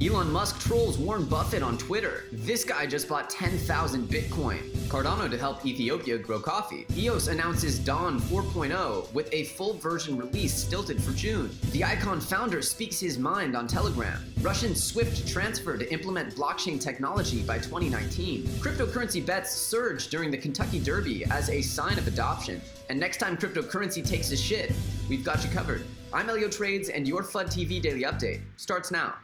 Elon Musk trolls Warren Buffett on Twitter. This guy just bought 10,000 Bitcoin. Cardona to help Ethiopia grow coffee. EOS announces Dawn 4.0 with a full version release stilted for June. The Ikon founder speaks his mind on Telegram. Russian SWIFT transfer to implement blockchain technology by 2019. Cryptocurrency bets surge during the Kentucky Derby as a sign of adoption. And next time cryptocurrency takes a shit, we've got you covered. I'm Elio Trades, and your FUD TV Daily Update starts now.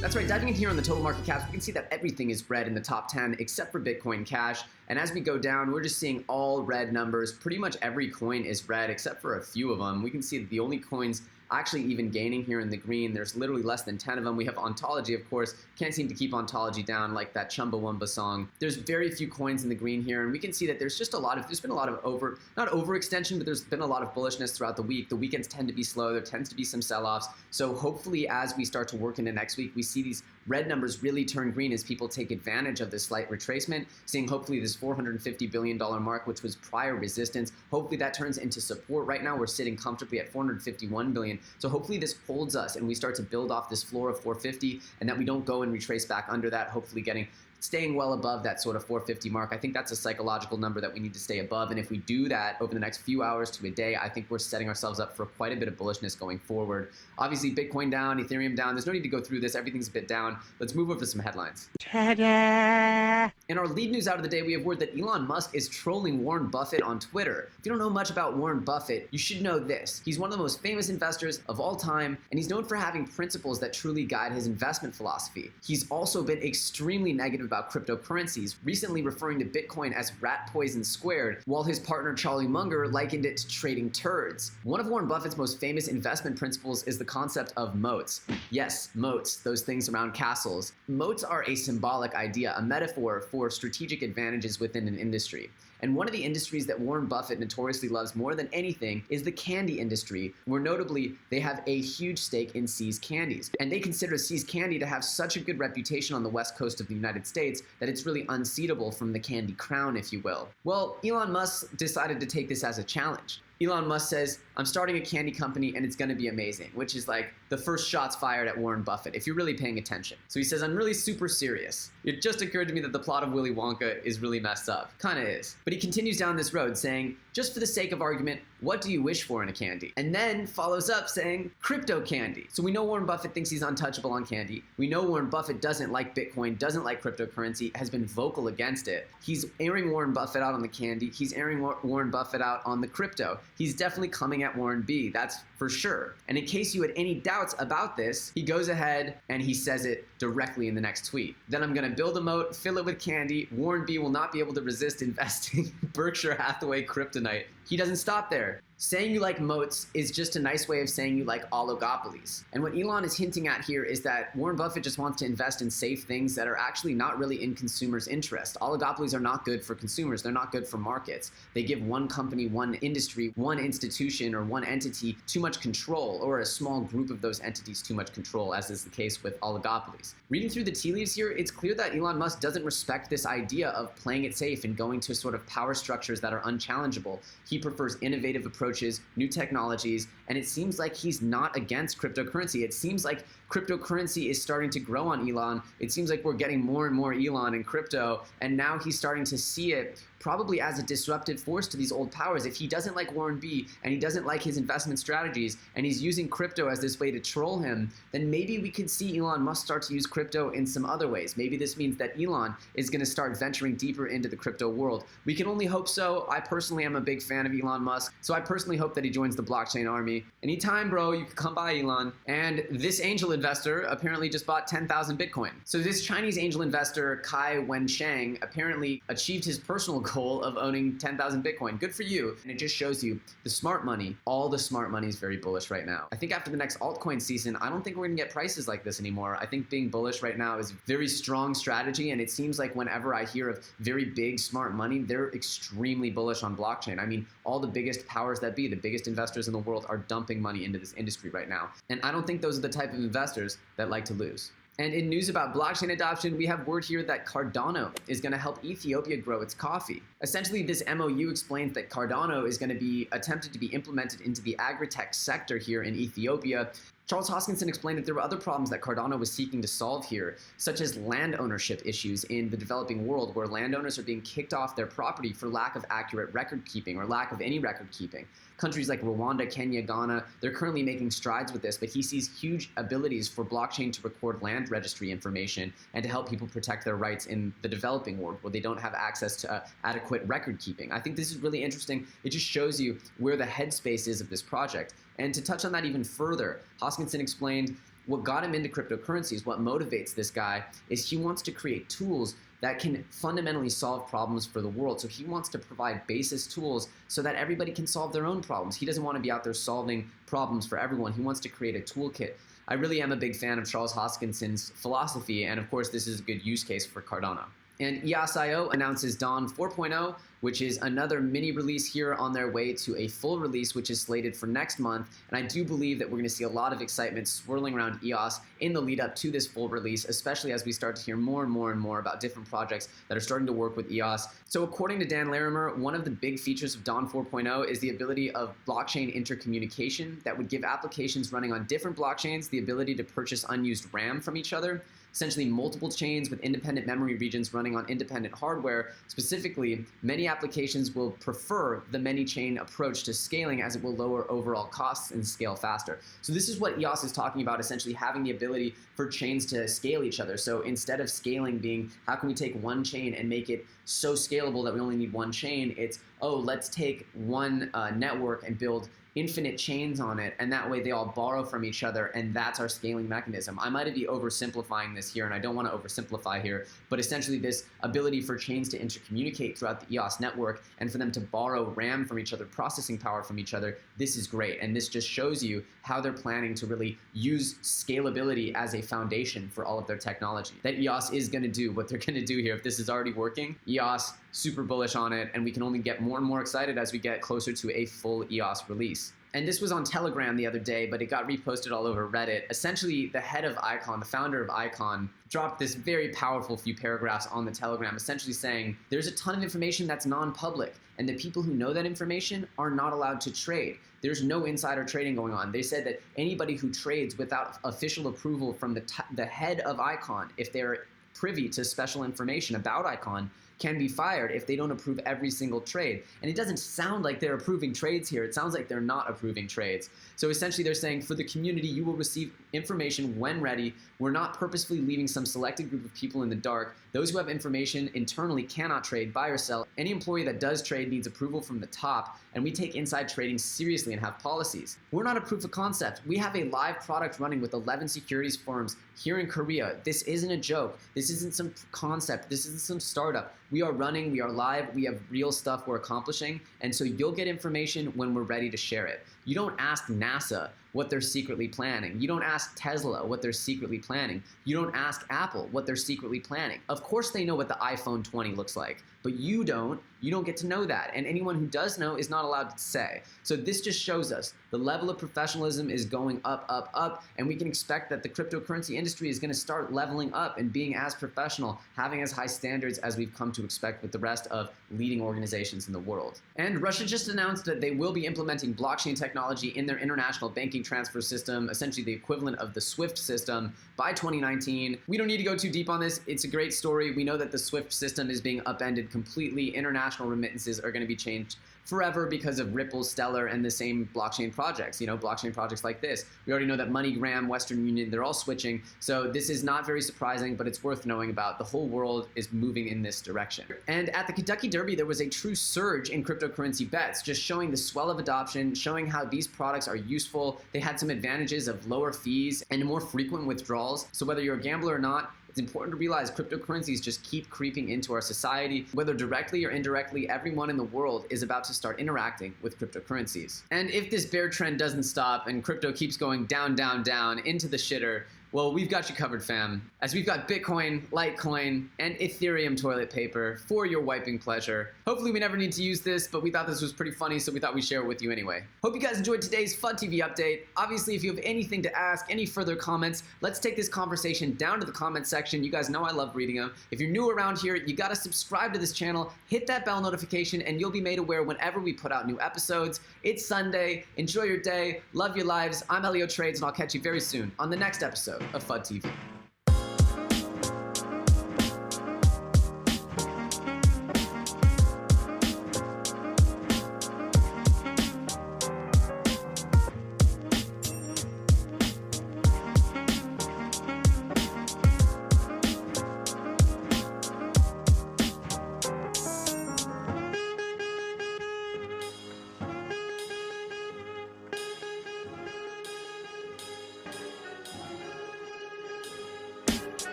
That's right, diving in here on the total market caps, we can see that everything is red in the top 10 except for Bitcoin Cash. And as we go down, we're just seeing all red numbers. Pretty much every coin is red except for a few of them. We can see that the only coins actually even gaining here in the green, there's literally less than 10 of them. We have Ontology, of course. Can't seem to keep Ontology down like that Chumbawamba song. There's very few coins in the green here, and we can see that there's been a lot of not overextension, but there's been a lot of bullishness throughout the week. The weekends tend to be slow. There tends to be some sell-offs. So hopefully as we start to work into next week, we see these red numbers really turn green as people take advantage of this slight retracement, seeing hopefully this $450 billion mark, which was prior resistance. Hopefully that turns into support. Right now we're sitting comfortably at $451 billion. So hopefully this holds us and we start to build off this floor of 450 and that we don't go and retrace back under that, hopefully staying well above that sort of 450 mark. I think that's a psychological number that we need to stay above. And if we do that over the next few hours to a day, I think we're setting ourselves up for quite a bit of bullishness going forward. Obviously, Bitcoin down, Ethereum down. There's no need to go through this. Everything's a bit down. Let's move over to some headlines. Ta-da! In our lead news out of the day, we have word that Elon Musk is trolling Warren Buffett on Twitter. If you don't know much about Warren Buffett, you should know this. He's one of the most famous investors of all time, and he's known for having principles that truly guide his investment philosophy. He's also been extremely negative about cryptocurrencies, recently referring to Bitcoin as rat poison squared, while his partner Charlie Munger likened it to trading turds. One of Warren Buffett's most famous investment principles is the concept of moats. Yes, moats, those things around castles. Moats are a symbolic idea, a metaphor for strategic advantages within an industry. And one of the industries that Warren Buffett notoriously loves more than anything is the candy industry, where notably they have a huge stake in See's Candies. And they consider See's Candy to have such a good reputation on the west coast of the United States that it's really unseatable from the candy crown, if you will. Well, Elon Musk decided to take this as a challenge. Elon Musk says, I'm starting a candy company and it's going to be amazing, which is like the first shots fired at Warren Buffett, if you're really paying attention. So he says, I'm really super serious. It just occurred to me that the plot of Willy Wonka is really messed up. Kinda is. But he continues down this road saying, just for the sake of argument, what do you wish for in a candy? And then follows up saying, crypto candy. So we know Warren Buffett thinks he's untouchable on candy. We know Warren Buffett doesn't like Bitcoin, doesn't like cryptocurrency, has been vocal against it. He's airing Warren Buffett out on the candy. He's airing Warren Buffett out on the crypto. He's definitely coming at Warren B, that's for sure. And in case you had any doubts about this, he goes ahead and he says it directly in the next tweet. Then I'm gonna build a moat, fill it with candy. Warren B will not be able to resist investing in Berkshire Hathaway kryptonite. He doesn't stop there. Saying you like moats is just a nice way of saying you like oligopolies. And what Elon is hinting at here is that Warren Buffett just wants to invest in safe things that are actually not really in consumers' interest. Oligopolies are not good for consumers. They're not good for markets. They give one company, one industry, one institution, or one entity too much control, or a small group of those entities too much control, as is the case with oligopolies. Reading through the tea leaves here, it's clear that Elon Musk doesn't respect this idea of playing it safe and going to sort of power structures that are unchallengeable. He prefers innovative approaches, new technologies, and it seems like he's not against cryptocurrency. It seems like cryptocurrency is starting to grow on Elon. It seems like we're getting more and more Elon in crypto, and now he's starting to see it probably as a disruptive force to these old powers. If he doesn't like Warren B and he doesn't like his investment strategies and he's using crypto as this way to troll him, then maybe we could see Elon Musk start to use crypto in some other ways. Maybe this means that Elon is going to start venturing deeper into the crypto world. We can only hope so. I personally am a big fan of Elon Musk, so I personally hope that he joins the blockchain army. Anytime, bro, you can come by, Elon. And this angel investor apparently just bought 10,000 Bitcoin. So this Chinese angel investor, Kai Wensheng, apparently achieved his personal goal of owning 10,000 Bitcoin. Good for you. And it just shows you the smart money, all the smart money is very bullish right now. I think after the next altcoin season, I don't think we're gonna get prices like this anymore. I think being bullish right now is a very strong strategy, and it seems like whenever I hear of very big smart money, they're extremely bullish on blockchain. I mean, all the biggest powers that be, the biggest investors in the world are dumping money into this industry right now. And I don't think those are the type of investors that like to lose. And in news about blockchain adoption, we have word here that Cardona is going to help Ethiopia grow its coffee. Essentially, this MOU explains that Cardona is going to be attempted to be implemented into the agri-tech sector here in Ethiopia, Charles Hoskinson explained that there were other problems that Cardona was seeking to solve here, such as land ownership issues in the developing world, where landowners are being kicked off their property for lack of accurate record keeping or lack of any record keeping. Countries like Rwanda, Kenya, Ghana, they're currently making strides with this, but he sees huge abilities for blockchain to record land registry information and to help people protect their rights in the developing world where they don't have access to adequate record keeping. I think this is really interesting. It just shows you where the headspace is of this project. And to touch on that even further, Hoskinson explained what got him into cryptocurrencies, what motivates this guy, is he wants to create tools that can fundamentally solve problems for the world. So he wants to provide basis tools so that everybody can solve their own problems. He doesn't want to be out there solving problems for everyone. He wants to create a toolkit. I really am a big fan of Charles Hoskinson's philosophy, and of course this is a good use case for Cardona. And EOS IO announces Dawn 4.0, which is another mini release here on their way to a full release, which is slated for next month. And I do believe that we're going to see a lot of excitement swirling around EOS in the lead up to this full release, especially as we start to hear more and more and more about different projects that are starting to work with EOS. So according to Dan Larimer, one of the big features of Dawn 4.0 is the ability of blockchain intercommunication that would give applications running on different blockchains the ability to purchase unused RAM from each other. Essentially multiple chains with independent memory regions running on independent hardware. Specifically, many applications will prefer the many-chain approach to scaling as it will lower overall costs and scale faster. So this is what EOS is talking about, essentially having the ability for chains to scale each other. So instead of scaling being, how can we take one chain and make it so scalable that we only need one chain, it's, oh, let's take one network and build infinite chains on it, and that way they all borrow from each other, and that's our scaling mechanism. I might be oversimplifying this here, and I don't want to oversimplify here, but essentially this ability for chains to intercommunicate throughout the EOS network and for them to borrow RAM from each other, processing power from each other, this is great. And this just shows you how they're planning to really use scalability as a foundation for all of their technology. That EOS is going to do what they're going to do here. If this is already working, EOS, super bullish on it, and we can only get more and more excited as we get closer to a full EOS release. And this was on Telegram the other day, but it got reposted all over Reddit. Essentially, the head of Ikon, the founder of Ikon, dropped this very powerful few paragraphs on the Telegram, essentially saying there's a ton of information that's non-public, and the people who know that information are not allowed to trade. There's no insider trading going on. They said that anybody who trades without official approval from the head of Ikon, if they're privy to special information about Ikon, can be fired if they don't approve every single trade. And it doesn't sound like they're approving trades here. It sounds like they're not approving trades. So essentially they're saying for the community, you will receive information when ready. We're not purposefully leaving some selected group of people in the dark. Those who have information internally cannot trade, buy or sell. Any employee that does trade needs approval from the top, and we take inside trading seriously and have policies. We're not a proof of concept. We have a live product running with 11 securities firms here in Korea. This isn't a joke. This isn't some concept. This isn't some startup. We are running, we are live, we have real stuff we're accomplishing, and so you'll get information when we're ready to share it. You don't ask NASA what they're secretly planning. You don't ask Tesla what they're secretly planning. You don't ask Apple what they're secretly planning. Of course they know what the iPhone 20 looks like, but you don't. You don't get to know that, and anyone who does know is not allowed to say. So this just shows us the level of professionalism is going up, up, up, and we can expect that the cryptocurrency industry is going to start leveling up and being as professional, having as high standards as we've come to expect with the rest of leading organizations in the world. And Russia just announced that they will be implementing blockchain technology in their international banking transfer system, essentially the equivalent of the SWIFT system, by 2019. We don't need to go too deep on this. It's a great story. We know that the SWIFT system is being upended completely. International remittances are going to be changed forever because of Ripple, Stellar, and the same blockchain projects, blockchain projects like this. We already know that MoneyGram, Western Union, they're all switching. So this is not very surprising, but it's worth knowing about. The whole world is moving in this direction. And at the Kentucky Derby, there was a true surge in cryptocurrency bets, just showing the swell of adoption, showing how these products are useful. They had some advantages of lower fees and more frequent withdrawals. So whether you're a gambler or not, it's important to realize cryptocurrencies just keep creeping into our society. Whether directly or indirectly, everyone in the world is about to start interacting with cryptocurrencies. And if this bear trend doesn't stop and crypto keeps going down, down, down into the shitter, Well, we've got you covered, fam, as we've got Bitcoin, Litecoin, and Ethereum toilet paper for your wiping pleasure. Hopefully we never need to use this, but we thought this was pretty funny, so we thought we'd share it with you anyway. Hope you guys enjoyed today's FUD TV update. Obviously, if you have anything to ask, any further comments, let's take this conversation down to the comment section. You guys know I love reading them. If you're new around here, you gotta subscribe to this channel, hit that bell notification, and you'll be made aware whenever we put out new episodes. It's Sunday. Enjoy your day. Love your lives. I'm Elio Trades, and I'll catch you very soon on the next episode of FUD TV.